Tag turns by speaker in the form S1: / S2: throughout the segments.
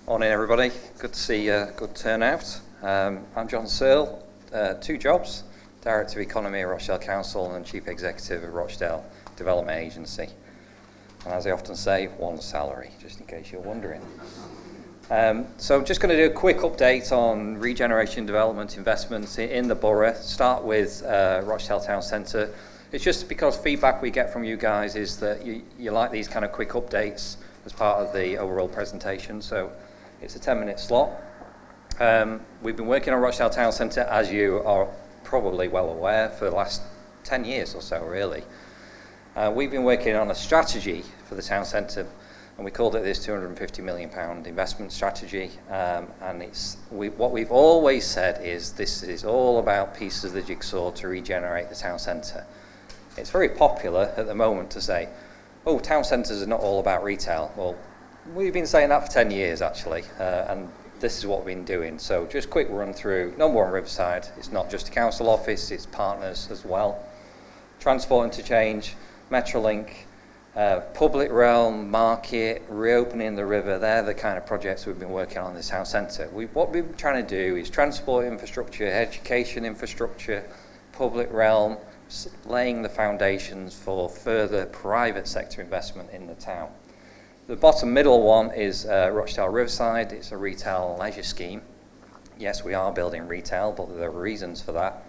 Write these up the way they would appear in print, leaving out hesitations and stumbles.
S1: Morning everybody, good to see good turnout. I'm John Searle, 2 jobs, Director of Economy at Rochdale Council and Chief Executive of Rochdale Development Agency. And as I often say, 1 salary, just in case you're wondering. So I'm just going to do a quick update on regeneration development investments in the borough. Start with Rochdale Town Centre. It's just because feedback we get from you guys is that you like these kind of quick updates as part of the overall presentation. So it's a 10-minute slot. We've been working on Rochdale Town Centre, as you are probably well aware, for the last 10 years or so, really. We've been working on a strategy for the town centre, and we called it this £250 million investment strategy. And what we've always said is this is all about pieces of the jigsaw to regenerate the town centre. It's very popular at the moment to say, oh, town centres are not all about retail. Well, we've been saying that for 10 years, actually, and this is what we've been doing. So just quick run through. Number 1, Riverside. It's not just a council office, it's partners as well. Transport interchange, Metrolink, public realm, market, reopening the river. They're the kind of projects we've been working on in the town centre. What we've been trying to do is transport infrastructure, education infrastructure, public realm, laying the foundations for further private sector investment in the town. The bottom middle one is Rochdale Riverside. It's a retail leisure scheme. Yes, we are building retail, but there are reasons for that.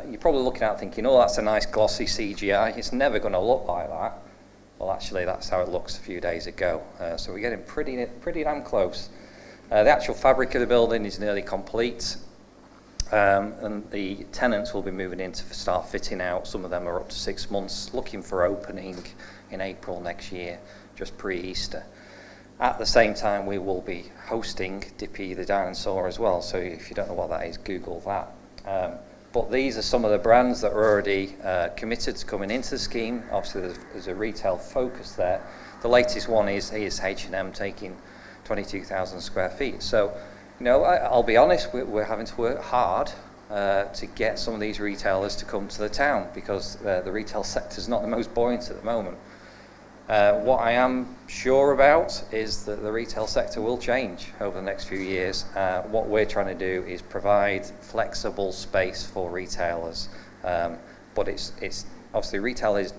S1: You're probably looking at it thinking, oh, that's a nice glossy CGI. It's never going to look like that. Well, actually, that's how it looks a few days ago. So we're getting pretty damn close. The actual fabric of the building is nearly complete. And the tenants will be moving in to start fitting out. Some of them are up to 6 months, looking for opening in April next year, just pre-Easter. At the same time, we will be hosting Dippy the Dinosaur as well, so if you don't know what that is, Google that. But these are some of the brands that are already committed to coming into the scheme. Obviously, there's a retail focus there. The latest one is H&M taking 22,000 square feet. So, you know, I'll be honest, we're having to work hard to get some of these retailers to come to the town because the retail sector is not the most buoyant at the moment. What I am sure about is that the retail sector will change over the next few years. What we're trying to do is provide flexible space for retailers, but it's obviously retail is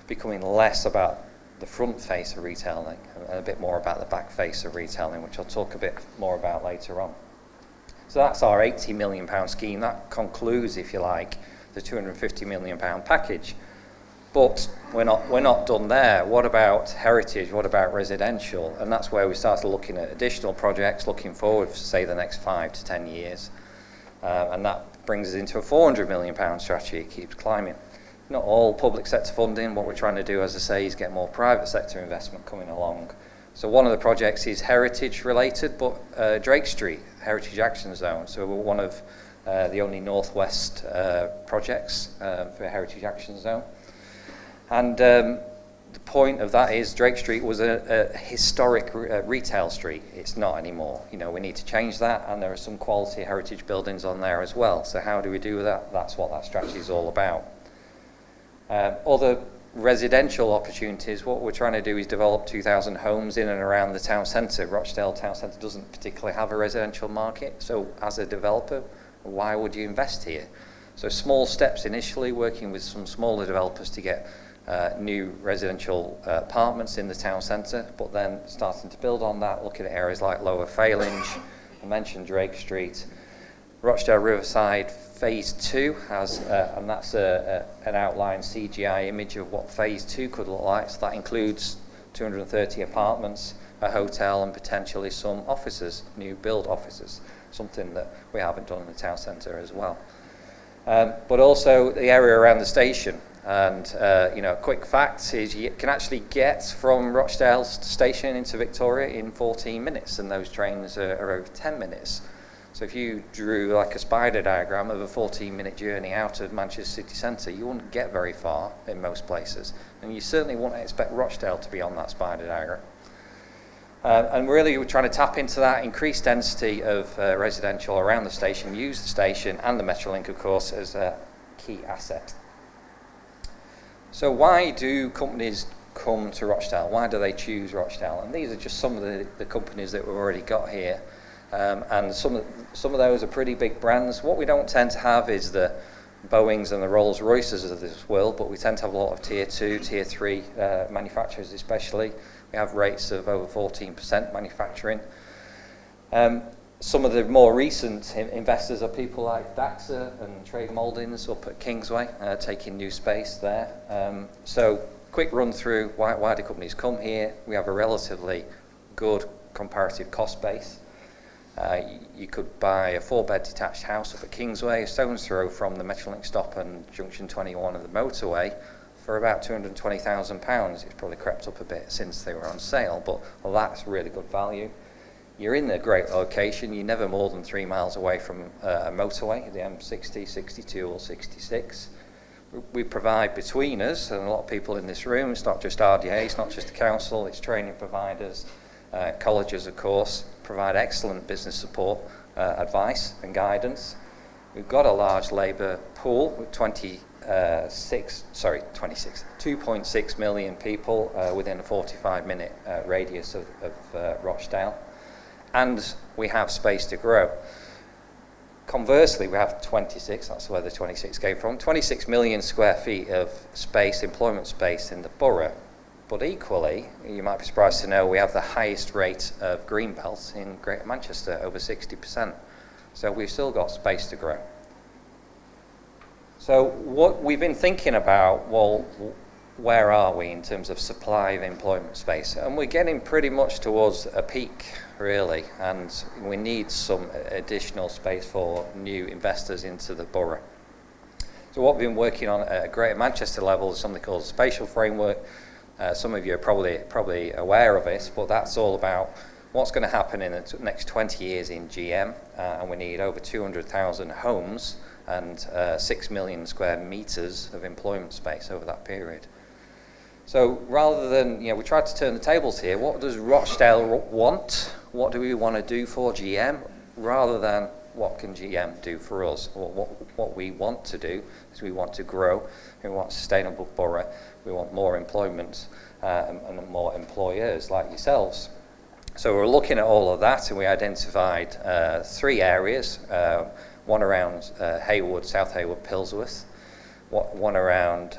S1: becoming less about the front face of retailing and a bit more about the back face of retailing, which I'll talk a bit more about later on. So that's our £80 million scheme. That concludes, if you like, the £250 million package. But we're not done there. What about heritage? What about residential? And that's where we started looking at additional projects, looking forward for, say, the next 5 to 10 years. And that brings us into a £400 million strategy. It keeps climbing. Not all public sector funding. What we're trying to do, as I say, is get more private sector investment coming along. So one of the projects is heritage related, but Drake Street, Heritage Action Zone. So we're one of the only Northwest projects for Heritage Action Zone. And the point of that is Drake Street was a historic retail street. It's not anymore. You know, we need to change that, and there are some quality heritage buildings on there as well. So how do we do that? That's what that strategy is all about. Other residential opportunities, what we're trying to do is develop 2,000 homes in and around the town centre. Rochdale Town Centre doesn't particularly have a residential market, so as a developer, why would you invest here? So small steps initially, working with some smaller developers to get new residential apartments in the town centre, but then starting to build on that, looking at areas like Lower Phalange. I mentioned Drake Street. Rochdale Riverside Phase 2 has, and that's an outline CGI image of what Phase 2 could look like. So that includes 230 apartments, a hotel, and potentially some offices, new build offices, something that we haven't done in the town centre as well. But also the area around the station. And you know, a quick fact is you can actually get from Rochdale station into Victoria in 14 minutes, and those trains are over 10 minutes. So if you drew like a spider diagram of a 14-minute journey out of Manchester city centre, you wouldn't get very far in most places. And you certainly wouldn't expect Rochdale to be on that spider diagram. And really we're trying to tap into that increased density of residential around the station, use the station and the Metrolink, of course, as a key asset. So why do companies come to Rochdale? Why do they choose Rochdale? And these are just some of the companies that we've already got here. And some of those are pretty big brands. What we don't tend to have is the Boeings and the Rolls Royces of this world, but we tend to have a lot of tier 2, tier 3 manufacturers especially. We have rates of over 14% manufacturing. Some of the more recent investors are people like Daxa and Trade Mouldings up at Kingsway, taking new space there. So quick run through why do companies come here. We have a relatively good comparative cost base. You could buy a 4-bed detached house up at Kingsway, a stone's throw from the Metrolink stop and junction 21 of the motorway, for about £220,000. It's probably crept up a bit since they were on sale, but well, that's really good value. You're in a great location. You're never more than 3 miles away from a motorway, the M60, 62 or 66. We provide between us, and a lot of people in this room, it's not just RDA, it's not just the council, it's training providers, colleges of course, provide excellent business support, advice and guidance. We've got a large labour pool with 2.6 million people within a 45-minute radius of Rochdale. And we have space to grow. Conversely, we have 26, that's where the 26 came from, 26 million square feet of space, employment space in the borough. But equally, you might be surprised to know we have the highest rate of green belt in Greater Manchester, over 60%. So we've still got space to grow. So what we've been thinking about, well, where are we in terms of supply of employment space? And we're getting pretty much towards a peak, really, and we need some additional space for new investors into the borough. So what we've been working on at a Greater Manchester level is something called spatial framework. Some of you are probably aware of this, but that's all about what's going to happen in the next 20 years in GM, and we need over 200,000 homes and 6 million square metres of employment space over that period. So rather than, we tried to turn the tables here. What does Rochdale want? What do we want to do for GM? Rather than what can GM do for us? What we want to do is we want to grow. We want a sustainable borough. We want more employment and more employers like yourselves. So we're looking at all of that, and we identified 3 areas. One around Haywood, South Haywood, Pilsworth. One around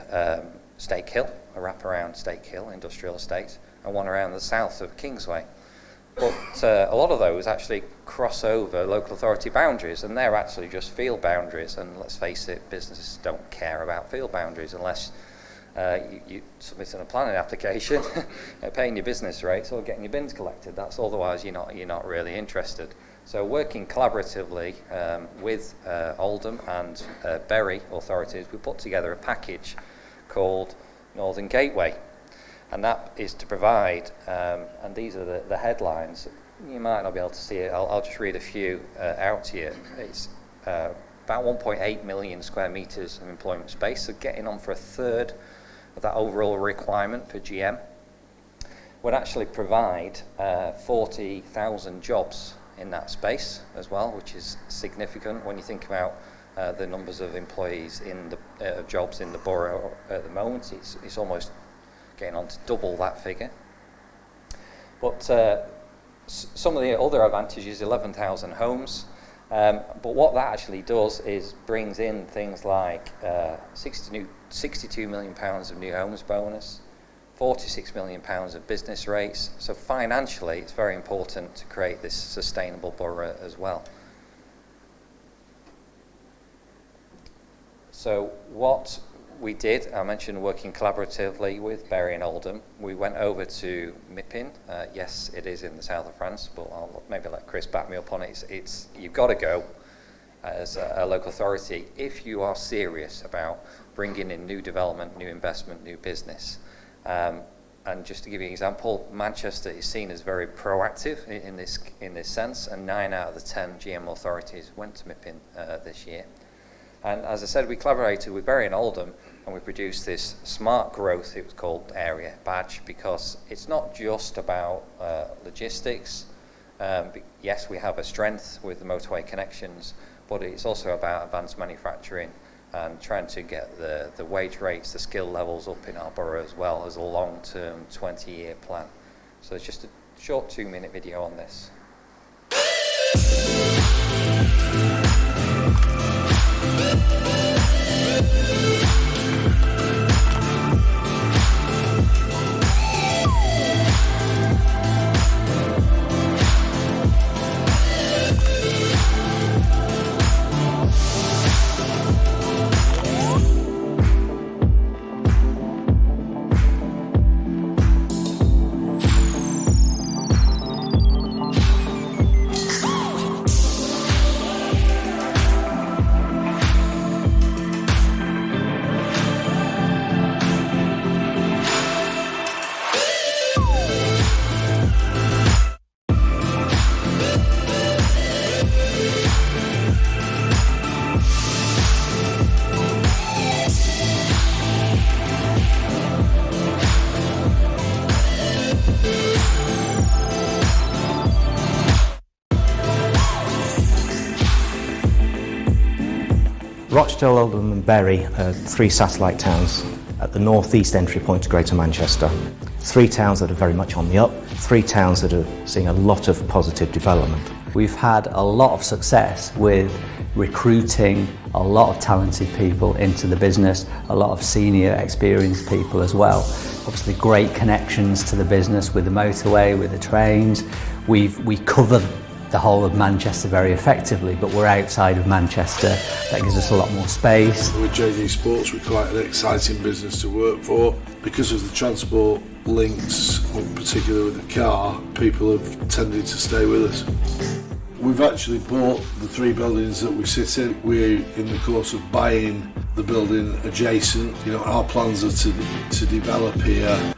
S1: Stake Hill, a wraparound Stake Hill industrial estate, and one around the south of Kingsway. But a lot of those actually cross over local authority boundaries, and they're actually just field boundaries. And let's face it, businesses don't care about field boundaries unless you submit a planning application, paying your business rates or getting your bins collected. That's otherwise you're not really interested. So working collaboratively with Oldham and Bury authorities, we put together a package called Northern Gateway. And that is to provide, and these are the headlines. You might not be able to see it. I'll just read a few out to you. It's about 1.8 million square metres of employment space, so getting on for a third of that overall requirement for GM. Would actually provide 40,000 jobs in that space as well, which is significant when you think about the numbers of employees in the jobs in the borough at the moment. It's almost getting on to double that figure. But some of the other advantages, 11,000 homes. But what that actually does is brings in things like £62 million of new homes bonus, £46 million of business rates. So financially, it's very important to create this sustainable borough as well. So what we did, I mentioned working collaboratively with Bury and Oldham. We went over to Mippin. Yes, it is in the south of France, but I'll maybe let Chris back me up on it. You've got to go as a local authority if you are serious about bringing in new development, new investment, new business. And just to give you an example, Manchester is seen as very proactive in this sense, and 9 out of the 10 GM authorities went to Mippin this year. And as I said, we collaborated with Bury and Oldham, and we produced this smart growth, it was called area badge, because it's not just about logistics. Yes, we have a strength with the motorway connections, but it's also about advanced manufacturing, and trying to get the wage rates, the skill levels up in our borough as well as a long-term 20-year plan. So it's just a short 2-minute video on this.
S2: Rochdale, Oldham and Bury are 3 satellite towns at the north-east entry point to Greater Manchester. 3 towns that are very much on the up, 3 towns that are seeing a lot of positive development.
S3: We've had a lot of success with recruiting a lot of talented people into the business, a lot of senior experienced people as well. Obviously great connections to the business with the motorway, with the trains. We cover the whole of Manchester very effectively, but we're outside of Manchester. That gives us a lot more space.
S4: With JD Sports, we're quite an exciting business to work for. Because of the transport links, in particular with the car, people have tended to stay with us. We've actually bought the 3 buildings that we sit in. We're in the course of buying the building adjacent. You know, our plans are to develop here